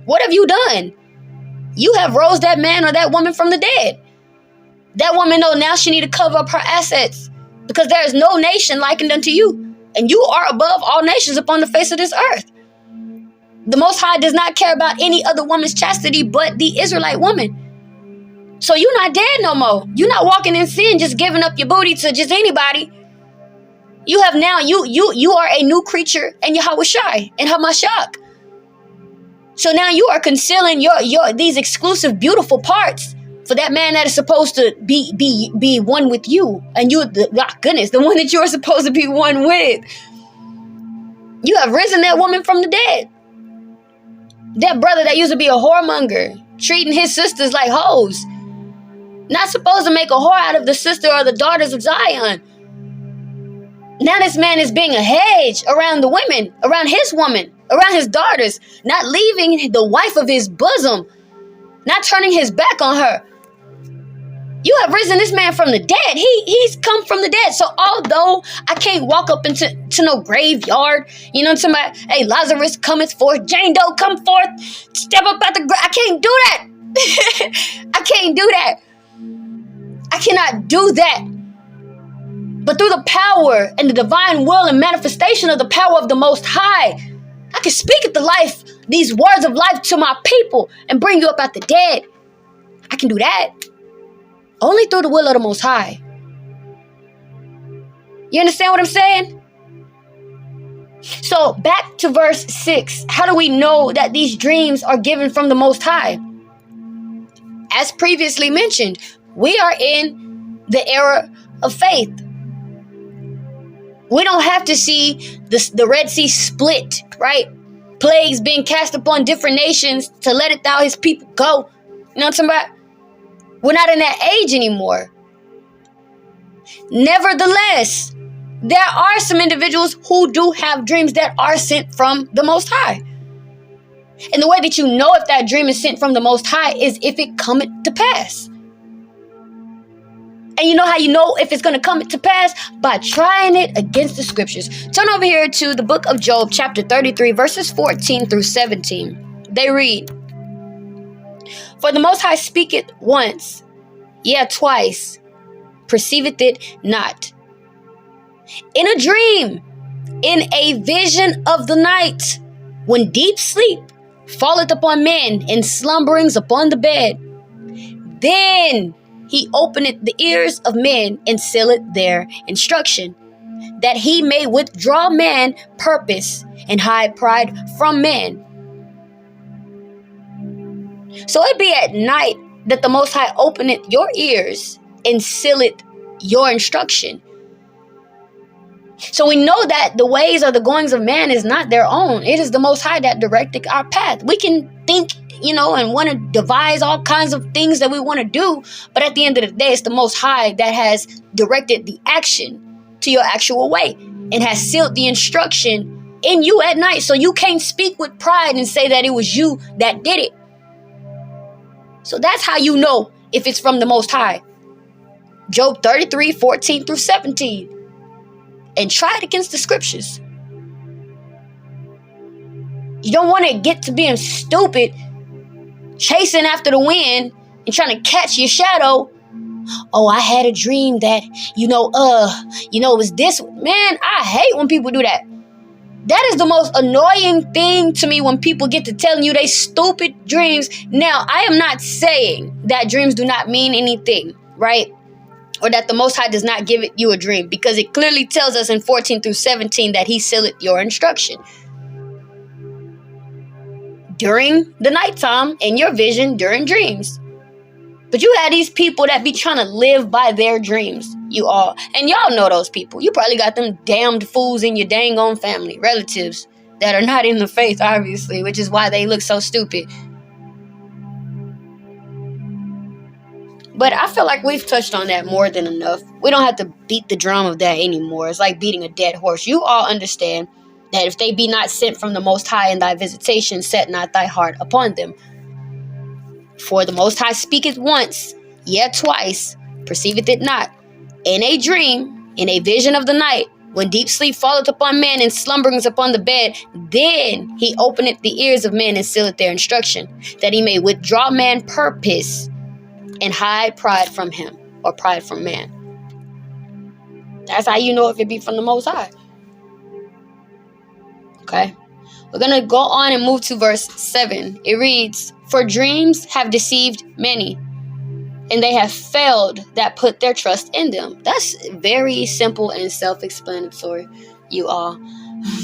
what have you done? You have rose that man or that woman from the dead. That woman know now she need to cover up her assets, because there is no nation likened unto you, and you are above all nations upon the face of this earth. The Most High does not care about any other woman's chastity but the Israelite woman. So you're not dead no more. You're not walking in sin, just giving up your booty to just anybody. You have now, you are a new creature in Yahweh Shai and Hamashach. So now you are concealing your these exclusive, beautiful parts for that man that is supposed to be one with you. And the one that you are supposed to be one with. You have risen that woman from the dead. That brother that used to be a whoremonger, treating his sisters like hoes. Not supposed to make a whore out of the sister or the daughters of Zion. Now this man is being a hedge around the women, around his woman, around his daughters, not leaving the wife of his bosom, not turning his back on her. You have risen this man from the dead. He's come from the dead. So although I can't walk up into no graveyard, to my, hey, Lazarus cometh forth, Jane Doe come forth, step up at the grave. I can't do that. I can't do that. I cannot do that. But through the power and the divine will and manifestation of the power of the Most High, I can speak at the life, these words of life to my people and bring you up out the dead. I can do that. Only through the will of the Most High. You understand what I'm saying? So back to verse 6. How do we know that these dreams are given from the Most High? As previously mentioned, we are in the era of faith. We don't have to see the Red Sea split, right? plagues being cast upon different nations to let it thou his people go. You know what I'm talking about? We're not in that age anymore. Nevertheless, there are some individuals who do have dreams that are sent from the Most High. And the way that you know if that dream is sent from the Most High is if it cometh to pass. And you know how you know if it's going to come to pass? By trying it against the scriptures. Turn over here to the book of Job, chapter 33, verses 14 through 17. They read, "For the Most High speaketh once, yea twice, perceiveth it not. In a dream, in a vision of the night, when deep sleep falleth upon men, and slumberings upon the bed, then he openeth the ears of men, and sealeth their instruction, that he may withdraw man purpose, and hide pride from man." So it be at night that the Most High openeth your ears, and sealeth your instruction. So we know that the ways or the goings of man is not their own. It is the Most High that directed our path. We can think, and want to devise all kinds of things that we want to do. But at the end of the day, it's the Most High that has directed the action to your actual way and has sealed the instruction in you at night. So you can't speak with pride and say that it was you that did it. So that's how you know if it's from the Most High. Job 33, 14 through 17. And try it against the scriptures. You don't want to get to being stupid, chasing after the wind and trying to catch your shadow. Oh, I had a dream that, it was this. Man, I hate when people do that. That is the most annoying thing to me, when people get to telling you they stupid dreams. Now, I am not saying that dreams do not mean anything, right? Or that the Most High does not give you a dream, because it clearly tells us in 14 through 17 that he sealeth your instruction during the nighttime, in your vision during dreams. But you have these people that be trying to live by their dreams, you all. And y'all know those people. You probably got them damned fools in your dang on family, relatives that are not in the faith, obviously, which is why they look so stupid. But I feel like we've touched on that more than enough. We don't have to beat the drum of that anymore. It's like beating a dead horse. You all understand that if they be not sent from the Most High in thy visitation, set not thy heart upon them. For the Most High speaketh once, yea twice, perceiveth it not. In a dream, in a vision of the night, when deep sleep falleth upon man, and slumberings upon the bed, then he openeth the ears of men, and sealeth their instruction, that he may withdraw man purpose, and hide pride from him, or pride from man. That's how you know if it be from the Most High. Okay. We're going to go on and move to verse 7. It reads, "For dreams have deceived many, and they have failed that put their trust in them." That's very simple and self-explanatory, you all.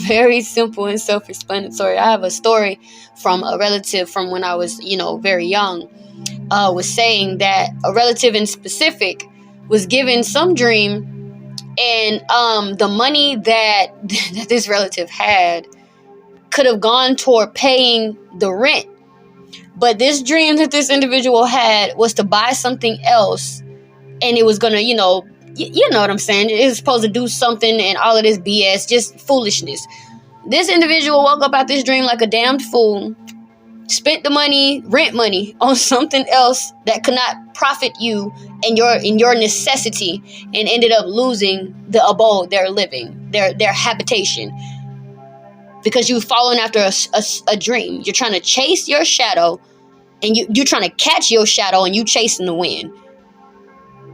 Very simple and self-explanatory. I have a story from a relative from when I was, very young. Was saying that a relative in specific was given some dream, and the money that this relative had could have gone toward paying the rent. But this dream that this individual had was to buy something else, and it was gonna, you know what I'm saying? It's supposed to do something, and all of this BS, just foolishness. This individual woke up out this dream like a damned fool, spent the money, rent money, on something else that could not profit you in your necessity, and ended up losing the abode they're living, their habitation, because you've fallen after a dream. You're trying to chase your shadow, and you're trying to catch your shadow, and you chasing the wind.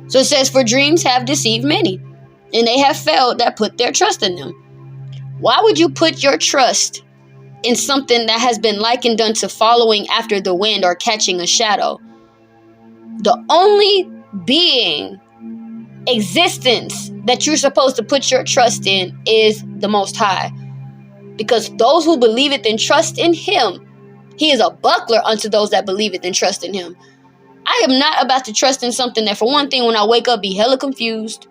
So it says, "For dreams have deceived many, and they have failed that put their trust in them." Why would you put your trust in something that has been likened unto following after the wind or catching a shadow? The only being, existence that you're supposed to put your trust in is the Most High. Because those who believeth and trust in him, he is a buckler unto those that believeth and trust in him. I am not about to trust in something that, for one thing, when I wake up, be hella confused.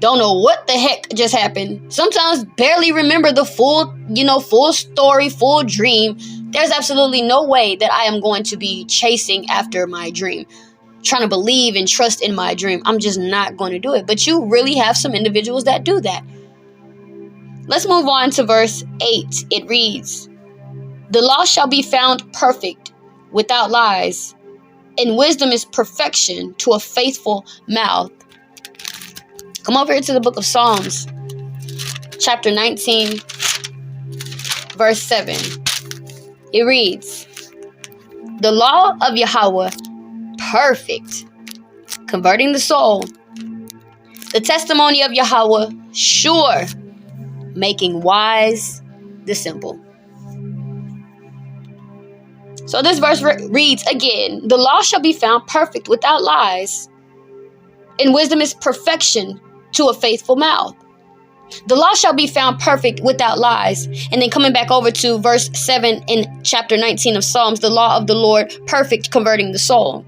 don't know what the heck just happened, sometimes barely remember the full story, full dream, there's absolutely no way that I am going to be chasing after my dream, trying to believe and trust in my dream. I'm just not going to do it. But you really have some individuals that do that. Let's move on to verse 8. It reads, "The law shall be found perfect, without lies, and wisdom is perfection to a faithful mouth." Come over here to the book of Psalms, chapter 19, verse 7. It reads, "The law of Yahweh, perfect, converting the soul. The testimony of Yahweh, sure, making wise the simple." So this verse reads again, "The law shall be found perfect, without lies, and wisdom is perfection to a faithful mouth." The law shall be found perfect, without lies. And then coming back over to verse 7 in chapter 19 of Psalms, "The law of the Lord, perfect, converting the soul."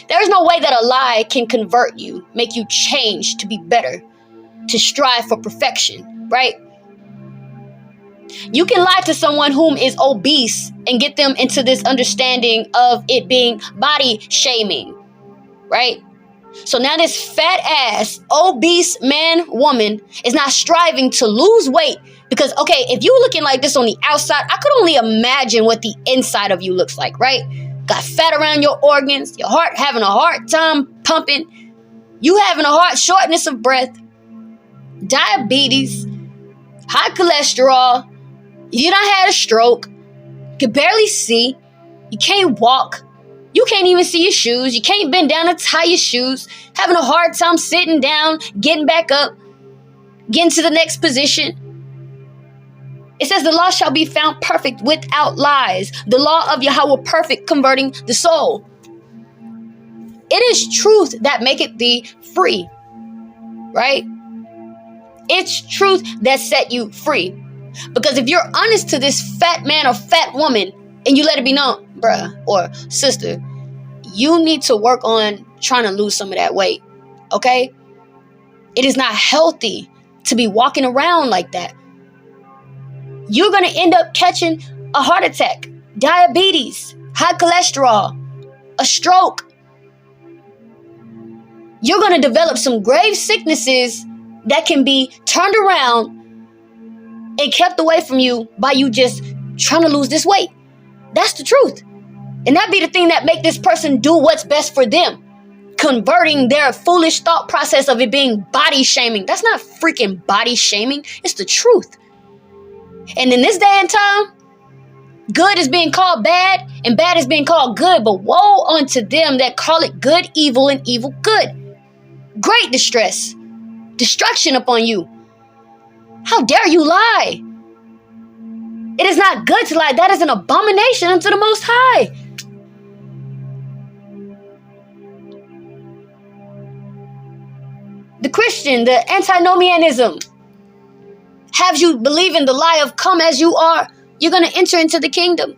There is no way that a lie can convert you, make you change to be better, to strive for perfection, right? You can lie to someone whom is obese and get them into this understanding of it being body shaming, right? So now this fat ass, obese man, woman is not striving to lose weight because, okay, if you're looking like this on the outside, I could only imagine what the inside of you looks like, right? Got fat around your organs, your heart having a hard time pumping, you having a hard shortness of breath, diabetes, high cholesterol, you done had a stroke, you can barely see, you can't walk, you can't even see your shoes, you can't bend down to tie your shoes, having a hard time sitting down, getting back up, getting to the next position. It says the law shall be found perfect, without lies. The law of Yahweh perfect, converting the soul. It is truth that maketh thee free, right? It's truth that set you free. Because if you're honest to this fat man or fat woman and you let it be known, bruh or sister, you need to work on trying to lose some of that weight, okay? It is not healthy to be walking around like that. You're going to end up catching a heart attack, diabetes, high cholesterol, a stroke. You're going to develop some grave sicknesses that can be turned around and kept away from you by you just trying to lose this weight. That's the truth. And that be the thing that make this person do what's best for them. Converting their foolish thought process of it being body shaming. That's not freaking body shaming. It's the truth. And in this day and time, good is being called bad and bad is being called good. But woe unto them that call it good evil and evil good. Great distress, destruction upon you. How dare you lie? It is not good to lie. That is an abomination unto the Most High. The Christian, the antinomianism, have you believe in the lie of come as you are, you're going to enter into the kingdom.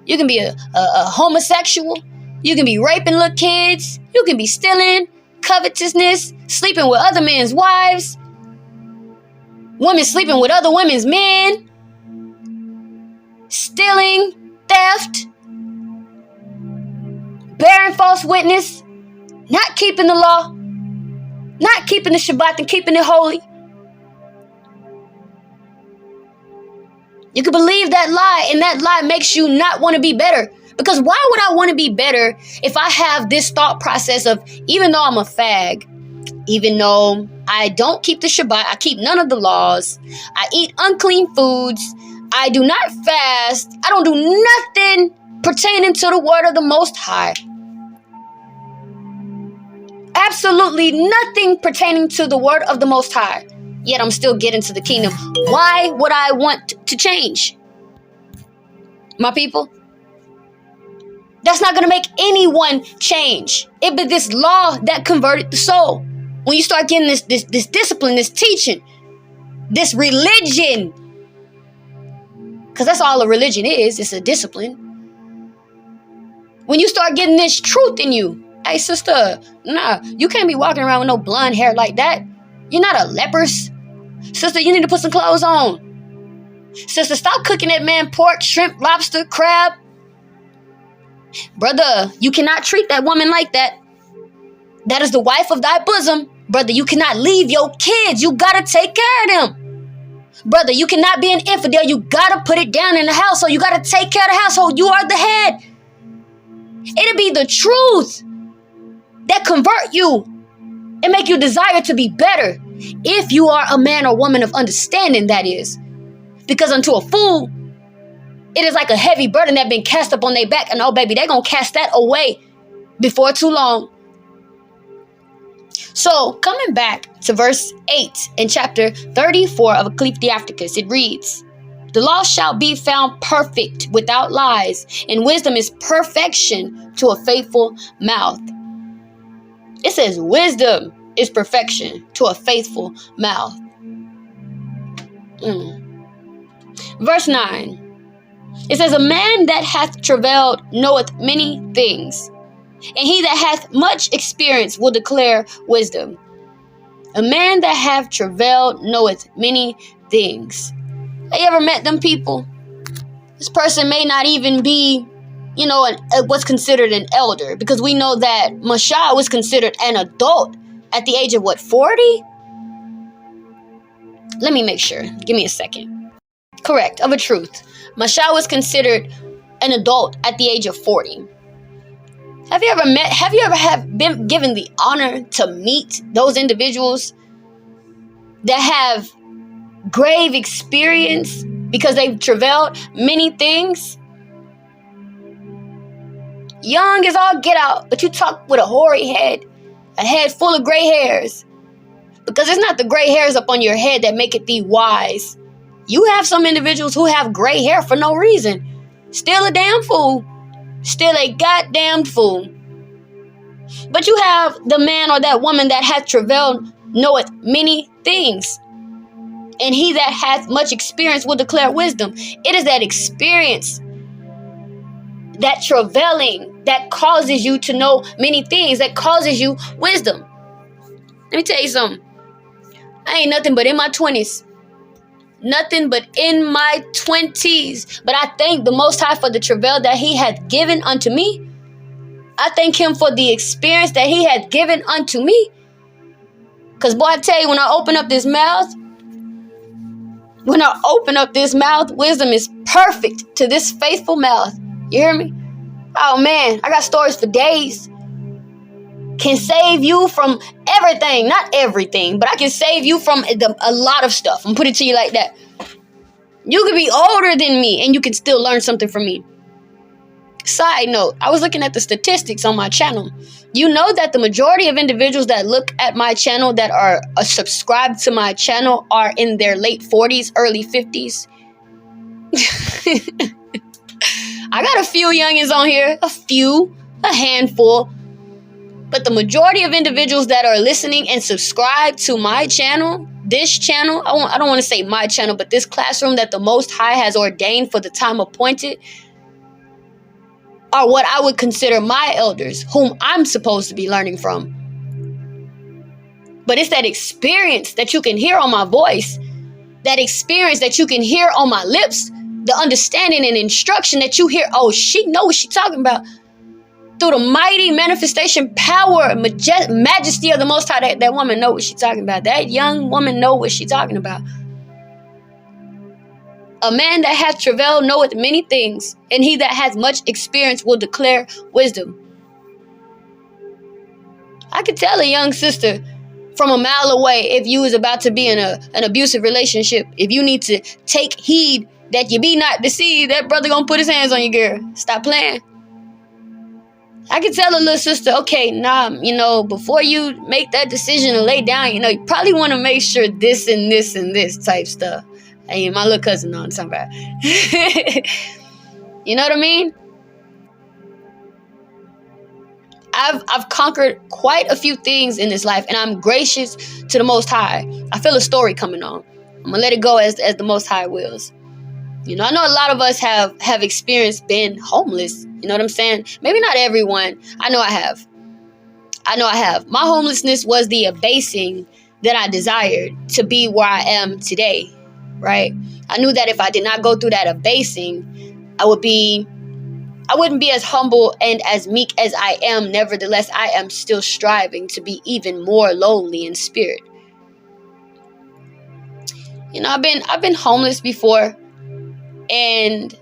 You can be a homosexual. You can be raping little kids. You can be stealing, covetousness, sleeping with other men's wives, women sleeping with other women's men, stealing, theft, bearing false witness, not keeping the law, not keeping the Shabbat and keeping it holy. You can believe that lie, and that lie makes you not want to be better. Because why would I want to be better if I have this thought process of, even though I'm a fag, even though I don't keep the Shabbat, I keep none of the laws, I eat unclean foods, I do not fast, I don't do nothing pertaining to the word of the Most High. Absolutely nothing pertaining to the word of the Most High. Yet I'm still getting to the kingdom. Why would I want to change? My people, that's not going to make anyone change. It be this law that converted the soul. When you start getting this discipline, this teaching, this religion, because that's all a religion is. It's a discipline. When you start getting this truth in you, Hey, sister, nah, you can't be walking around with no blonde hair like that. You're not a leper. Sister, you need to put some clothes on. Sister, stop cooking that man pork, shrimp, lobster, crab. Brother, you cannot treat that woman like that. That is the wife of thy bosom. Brother, you cannot leave your kids. You gotta take care of them. Brother, you cannot be an infidel. You gotta put it down in the household. You gotta take care of the household. You are the head. It'll be the truth that convert you and make you desire to be better. If you are a man or woman of understanding, that is. Because unto a fool, it is like a heavy burden that been cast up on their back. And oh, baby, they're going to cast that away before too long. So, coming back to verse 8 in chapter 34 of Ecclesiasticus, it reads, "The law shall be found perfect without lies, and wisdom is perfection to a faithful mouth." It says wisdom is perfection to a faithful mouth. Verse 9. It says, "A man that hath travailed knoweth many things, and he that hath much experience will declare wisdom." A man that hath travailed knoweth many things. Have you ever met them people? This person may not even be, what's considered an elder, because we know that Mashah was considered an adult at the age of 40? Let me make sure. Give me a second. Correct, of a truth. Mashah was considered an adult at the age of 40. Have you ever been given the honor to meet those individuals that have grave experience because they've travailed many things? Young as all get out, but you talk with a hoary head, a head full of gray hairs. Because it's not the gray hairs up on your head that make it thee wise. You have some individuals who have gray hair for no reason. Still a damn fool. Still a goddamn fool. But you have the man or that woman that hath travailed knoweth many things. And he that hath much experience will declare wisdom. It is that experience, that travailing, that causes you to know many things, that causes you wisdom. Let me tell you something. I ain't nothing but in my 20s. Nothing but in my 20s. But I thank the Most High for the travail that he hath given unto me. I thank him for the experience that he hath given unto me. Because boy, I tell you, when I open up this mouth, wisdom is perfect to this faithful mouth. You hear me? Oh man, I got stories for days. Can save you from everything. Not everything, but I can save you from a lot of stuff. I'm putting it to you like that. You could be older than me and you can still learn something from me. Side note, I was looking at the statistics on my channel. You know that the majority of individuals that look at my channel that are subscribed to my channel are in their late 40s, early 50s. I got a few youngins on here. A handful. But the majority of individuals that are listening and subscribe to my channel, this channel, I don't want to say my channel, but this classroom that the Most High has ordained for the time appointed, are what I would consider my elders, whom I'm supposed to be learning from. But it's that experience that you can hear on my voice, that experience that you can hear on my lips, the understanding and instruction that you hear. Oh, she knows what she's talking about. Through the mighty manifestation, power, majesty of the Most High, that woman know what she's talking about. That young woman know what she's talking about. A man that hath travailed knoweth many things, and he that hath much experience will declare wisdom. I could tell a young sister from a mile away if you was about to be in an abusive relationship. If you need to take heed that you be not deceived, that brother gonna put his hands on you, girl. Stop playing. I can tell a little sister, okay, before you make that decision to lay down, you probably want to make sure this and this and this type stuff. Hey, my little cousin knows what I'm talking about. You know what I mean? I've conquered quite a few things in this life, and I'm gracious to the Most High. I feel a story coming on. I'm going to let it go as the Most High wills. I know a lot of us have experienced being homeless. You know what I'm saying? Maybe not everyone. I know I have. I know I have. My homelessness was the abasing that I desired to be where I am today, right? I knew that if I did not go through that abasing, I wouldn't be as humble and as meek as I am. Nevertheless, I am still striving to be even more lowly in spirit. You know, I've been homeless before, and